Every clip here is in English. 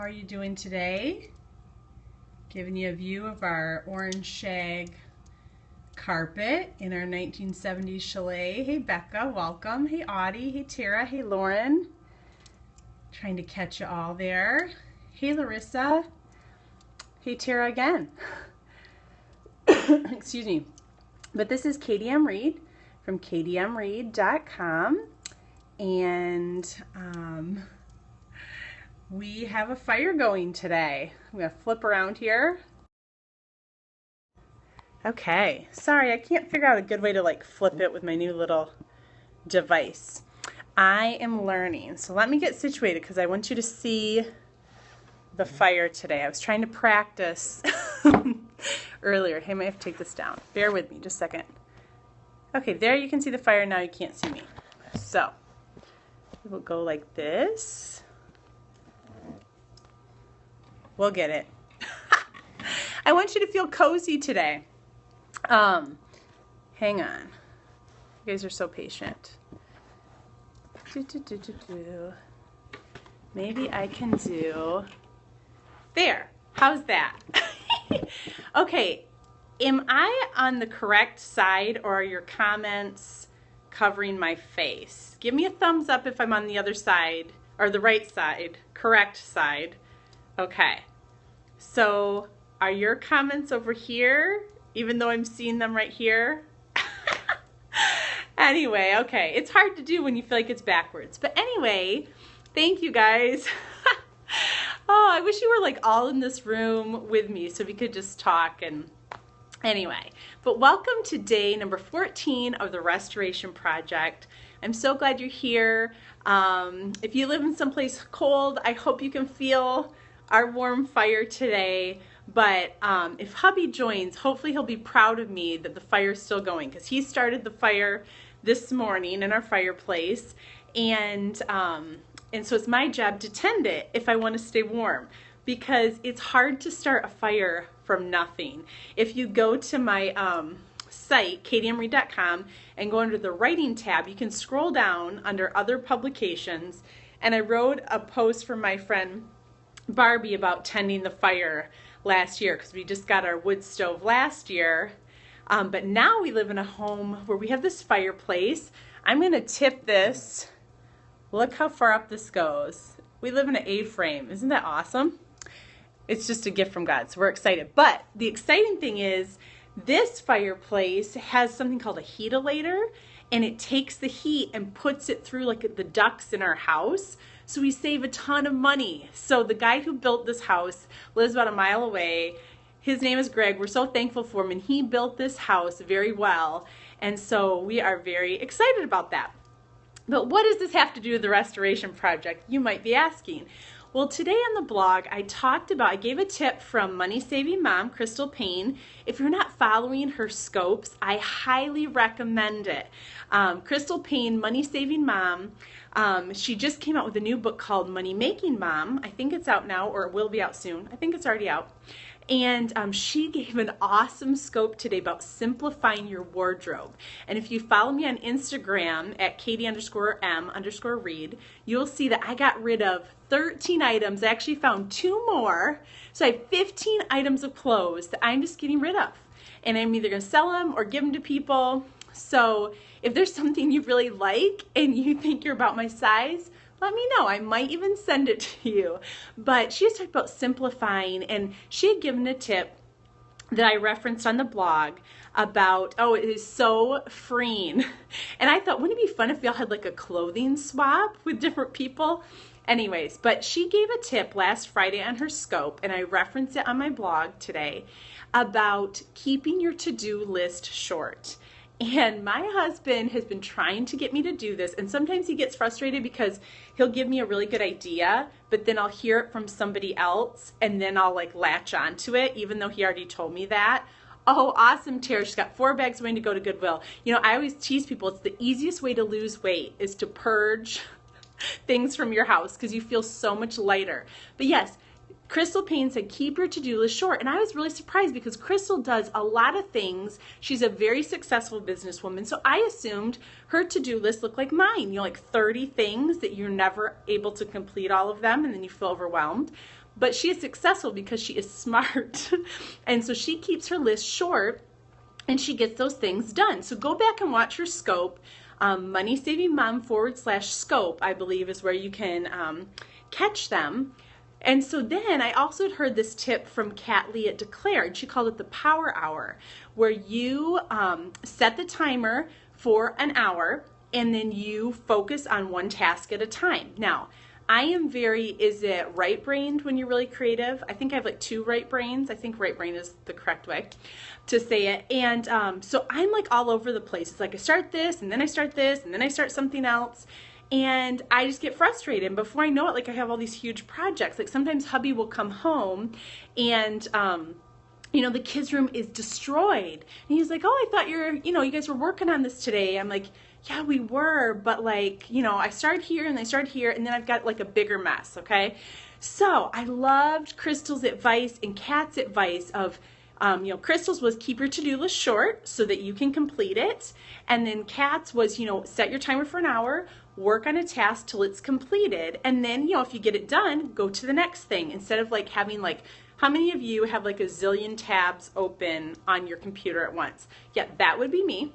How are you doing today? Giving you a view of our orange shag carpet in our 1970s chalet. Hey Becca, welcome. Hey Audie, hey Tara, hey Lauren. Trying to catch you all there. Hey Larissa. Hey Tara again. Excuse me. But this is Katie M. Reed from katiemreed.com, and we have a fire going today. I'm going to flip around here. Okay, sorry, I can't figure out a good way to flip it with my new little device. I am learning, so let me get situated because I want you to see the fire today. I was trying to practice earlier. Hey, I might have to take this down. Bear with me just a second. Okay, there you can see the fire. Now you can't see me. So it will go like this. We'll get it. I want you to feel cozy today. Hang on. You guys are so patient. Maybe I can do... There. How's that? Okay. Am I on the correct side, or are your comments covering my face? Give me a thumbs up if I'm on the other side, or the right side, correct side. Okay. So are your comments over here, even though I'm seeing them right here? Anyway, okay. It's hard to do when you feel like it's backwards. But anyway, thank you guys. Oh, I wish you were all in this room with me so we could just talk. And anyway, but welcome to day number 14 of the restoration project. I'm so glad you're here. If you live in someplace cold, I hope you can feel our warm fire today. But if hubby joins, hopefully he'll be proud of me that the fire's still going, because he started the fire this morning in our fireplace, and so it's my job to tend it if I want to stay warm, because it's hard to start a fire from nothing. If you go to my site, katiemreed.com, and go under the writing tab, you can scroll down under other publications, and I wrote a post for my friend Barbie about tending the fire last year, because we just got our wood stove last year. But now we live in a home where we have this fireplace. I'm going to tip this. Look how far up this goes. We live in an A-frame. Isn't that awesome? It's just a gift from God, so we're excited. But the exciting thing is this fireplace has something called a heatilator, and it takes the heat and puts it through the ducts in our house. So we save a ton of money. So the guy who built this house lives about a mile away. His name is Greg. We're so thankful for him, and he built this house very well. And so we are very excited about that. But what does this have to do with the restoration project, you might be asking? Well, today on the blog, I gave a tip from Money Saving Mom, Crystal Payne. If you're not following her scopes, I highly recommend it. Crystal Payne, Money Saving Mom, she just came out with a new book called Money Making Mom. I think it's out now, or it will be out soon. I think it's already out. And she gave an awesome scope today about simplifying your wardrobe. And if you follow me on Instagram at Katie_M_Reed, you'll see that I got rid of 13 items. I actually found 2 more. So I have 15 items of clothes that I'm just getting rid of. And I'm either going to sell them or give them to people. So if there's something you really like and you think you're about my size, let me know. I might even send it to you. But she was talking about simplifying, and she had given a tip that I referenced on the blog about, oh, it is so freeing. And I thought, wouldn't it be fun if we all had a clothing swap with different people? Anyways, but she gave a tip last Friday on her scope, and I referenced it on my blog today, about keeping your to-do list short. And my husband has been trying to get me to do this, and sometimes he gets frustrated because he'll give me a really good idea, but then I'll hear it from somebody else, and then I'll latch onto it, even though he already told me that. Oh, awesome, Tara, she's got 4 bags waiting to go to Goodwill. You know, I always tease people, it's the easiest way to lose weight is to purge things from your house, because you feel so much lighter. But yes, Crystal Payne said, keep your to-do list short. And I was really surprised because Crystal does a lot of things. She's a very successful businesswoman. So I assumed her to-do list looked like mine, like 30 things that you're never able to complete all of them and then you feel overwhelmed. but she is successful because she is smart. And so she keeps her list short and she gets those things done. So go back and watch her scope. Money Saving Mom /scope, I believe, is where you can catch them. And so then I also had heard this tip from Kat Lee at Declare, and she called it the Power Hour, where you set the timer for an hour and then you focus on one task at a time. Now, I am very, is it right-brained when you're really creative? I think I have like 2 right brains. I think right brain is the correct way to say it. And so I'm like all over the place. It's like I start this and then I start this and then I start something else. And I just get frustrated. And before I know it, like I have all these huge projects. Like sometimes hubby will come home and you know, the kids' room is destroyed. And he's like, oh, I thought you guys were working on this today. I'm like, yeah, we were, but like, you know, I started here and I started here and then I've got like a bigger mess, okay? So I loved Crystal's advice and Kat's advice of, you know, Crystal's was keep your to-do list short so that you can complete it. And then Kat's was, you know, set your timer for an hour, work on a task till it's completed. And then, you know, if you get it done, go to the next thing instead of like having like, how many of you have like a zillion tabs open on your computer at once? Yeah, that would be me.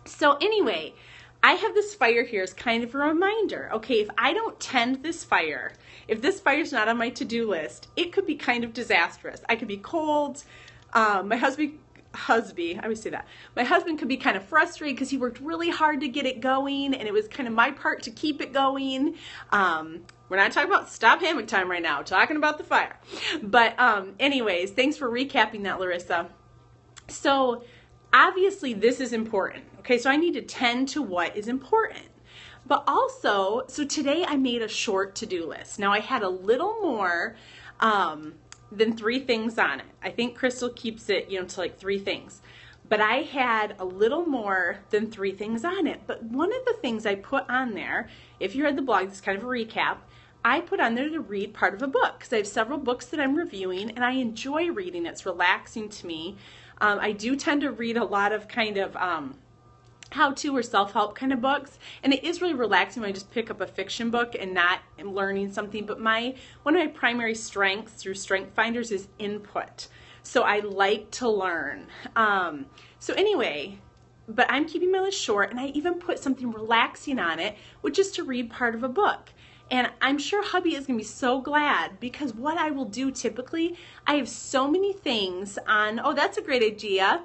So anyway, I have this fire here as kind of a reminder. Okay, if I don't tend this fire, if this fire's not on my to-do list, it could be kind of disastrous. I could be cold. My husband, I always say that. My husband could be kind of frustrated because he worked really hard to get it going and it was kind of my part to keep it going. We're not talking about stop hammock time right now, we're talking about the fire. But anyways, thanks for recapping that, Larissa. So obviously this is important. Okay, so I need to tend to what is important. But also, so today I made a short to-do list. Now I had a little more than 3 things on it. I think Crystal keeps it, you know, to like 3 things. But I had a little more than 3 things on it. But one of the things I put on there, if you read the blog, this is kind of a recap, I put on there to read part of a book because I have several books that I'm reviewing and I enjoy reading. It's relaxing to me. I do tend to read a lot of kind of how-to or self-help kind of books, and it is really relaxing when I just pick up a fiction book and not am learning something. But one of my primary strengths through Strength Finders is input, so I like to learn. So anyway, but I'm keeping my list short, and I even put something relaxing on it, which is to read part of a book. And I'm sure hubby is going to be so glad because what I will do typically, I have so many things on, oh, that's a great idea.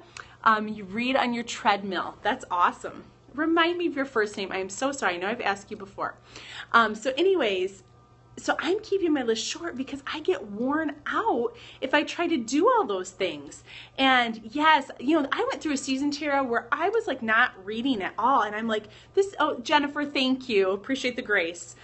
You read on your treadmill. That's awesome. Remind me of your first name. I am so sorry. I know I've asked you before. So anyways, so I'm keeping my list short because I get worn out if I try to do all those things. And yes, you know, I went through a season, Tara, where I was like not reading at all. And I'm like, oh, Jennifer, thank you. Appreciate the grace.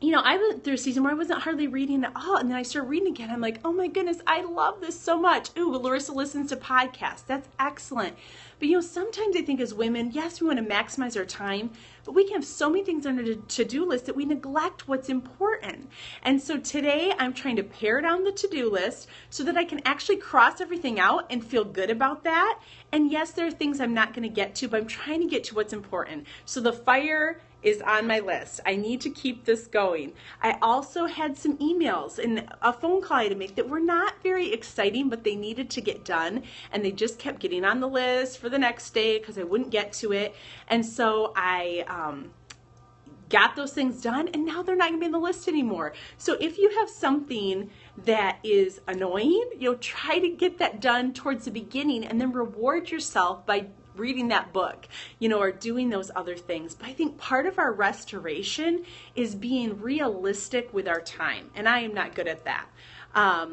You know, I went through a season where I wasn't hardly reading at all. And then I started reading again. I'm like, oh my goodness, I love this so much. Ooh, Larissa listens to podcasts. That's excellent. But you know, sometimes I think as women, yes, we want to maximize our time, but we can have so many things on our to-do list that we neglect what's important. And so today I'm trying to pare down the to-do list so that I can actually cross everything out and feel good about that. And yes, there are things I'm not going to get to, but I'm trying to get to what's important. So the fire is on my list. I need to keep this going. I also had some emails and a phone call I had to make that were not very exciting, but they needed to get done. And they just kept getting on the list for the next day because I wouldn't get to it. And so I got those things done and now they're not gonna be on the list anymore. So if you have something that is annoying, you know, try to get that done towards the beginning and then reward yourself by reading that book, you know, or doing those other things. But I think part of our restoration is being realistic with our time, and I am not good at that.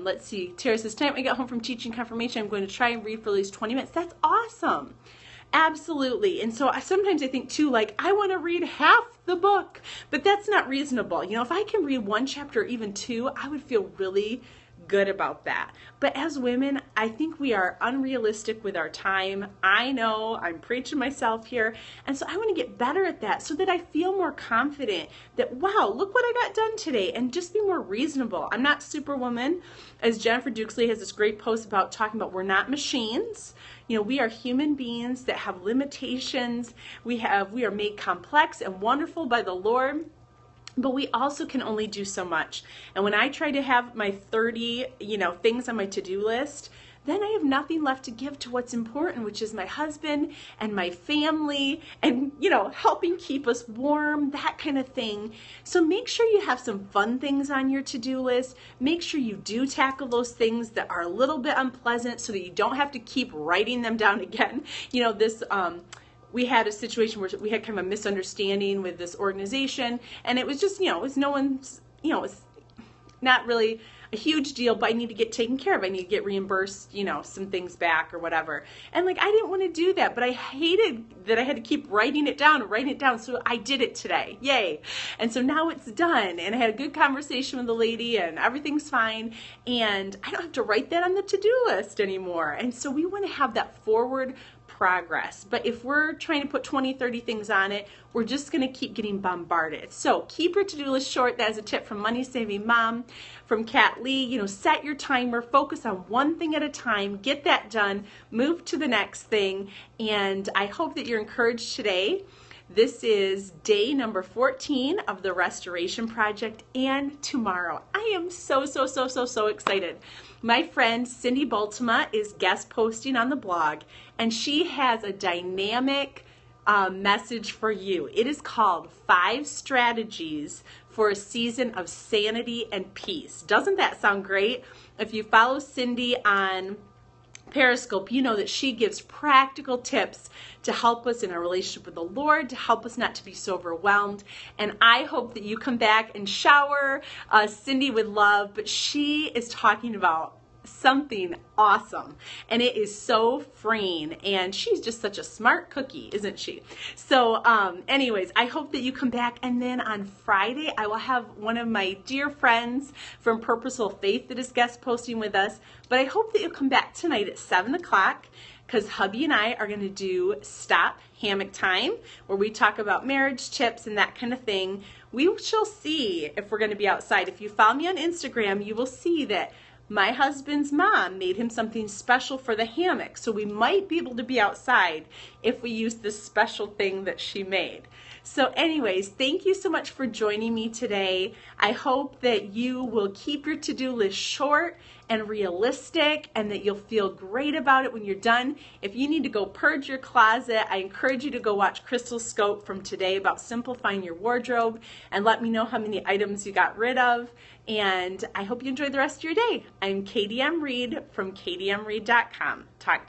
Let's see, Tara says, tonight when I get home from teaching confirmation, I'm going to try and read for at least 20 minutes. That's awesome. Absolutely. And so sometimes I think too, like, I want to read half the book, but that's not reasonable. You know, if I can read 1 chapter or even 2, I would feel really good about that. But as women, I think we are unrealistic with our time. I know I'm preaching myself here. And so I want to get better at that so that I feel more confident that, wow, look what I got done today, and just be more reasonable. I'm not Superwoman. As Jennifer Dukesley has this great post about talking about, we're not machines. You know, we are human beings that have limitations. We are made complex and wonderful by the Lord. but we also can only do so much. And when I try to have my 30, things on my to-do list, then I have nothing left to give to what's important, which is my husband and my family and, helping keep us warm, that kind of thing. So make sure you have some fun things on your to-do list. Make sure you do tackle those things that are a little bit unpleasant so that you don't have to keep writing them down again. We had a situation where we had kind of a misunderstanding with this organization, and it was just, it was no one's, it's not really a huge deal, but I need to get taken care of. I need to get reimbursed, some things back or whatever. And I didn't want to do that, but I hated that I had to keep writing it down. So I did it today. Yay. And so now it's done. And I had a good conversation with the lady and everything's fine. And I don't have to write that on the to-do list anymore. And so we want to have that forward progress. But if we're trying to put 20, 30 things on it, we're just going to keep getting bombarded. So keep your to-do list short. That is a tip from Money Saving Mom, from Kat Lee. Set your timer, focus on one thing at a time, get that done, move to the next thing. And I hope that you're encouraged today. This is day number 14 of the Restoration Project, and tomorrow. I am so excited. My friend Cindy Baltima is guest posting on the blog, and she has a dynamic message for you. It is called 5 Strategies for a Season of Sanity and Peace. Doesn't that sound great? If you follow Cindy on Periscope, you know that she gives practical tips to help us in our relationship with the Lord, to help us not to be so overwhelmed. And I hope that you come back and shower Cindy with love, but she is talking about something awesome, and it is so freeing, and she's just such a smart cookie, isn't she? So anyways, I hope that you come back, and then on Friday I will have one of my dear friends from Purposeful Faith that is guest posting with us. But I hope that you'll come back tonight at 7 o'clock, because hubby and I are going to do Stop Hammock Time, where we talk about marriage tips and that kind of thing. We shall see if we're going to be outside. If you follow me on Instagram, you will see that my husband's mom made him something special for the hammock, so we might be able to be outside if we use this special thing that she made. So anyways, thank you so much for joining me today. I hope that you will keep your to-do list short and realistic, and that you'll feel great about it when you're done. If you need to go purge your closet, I encourage you to go watch Crystal Scope from today about simplifying your wardrobe, and let me know how many items you got rid of. And I hope you enjoy the rest of your day. I'm Katie M. Reed from katiemreed.com. Talk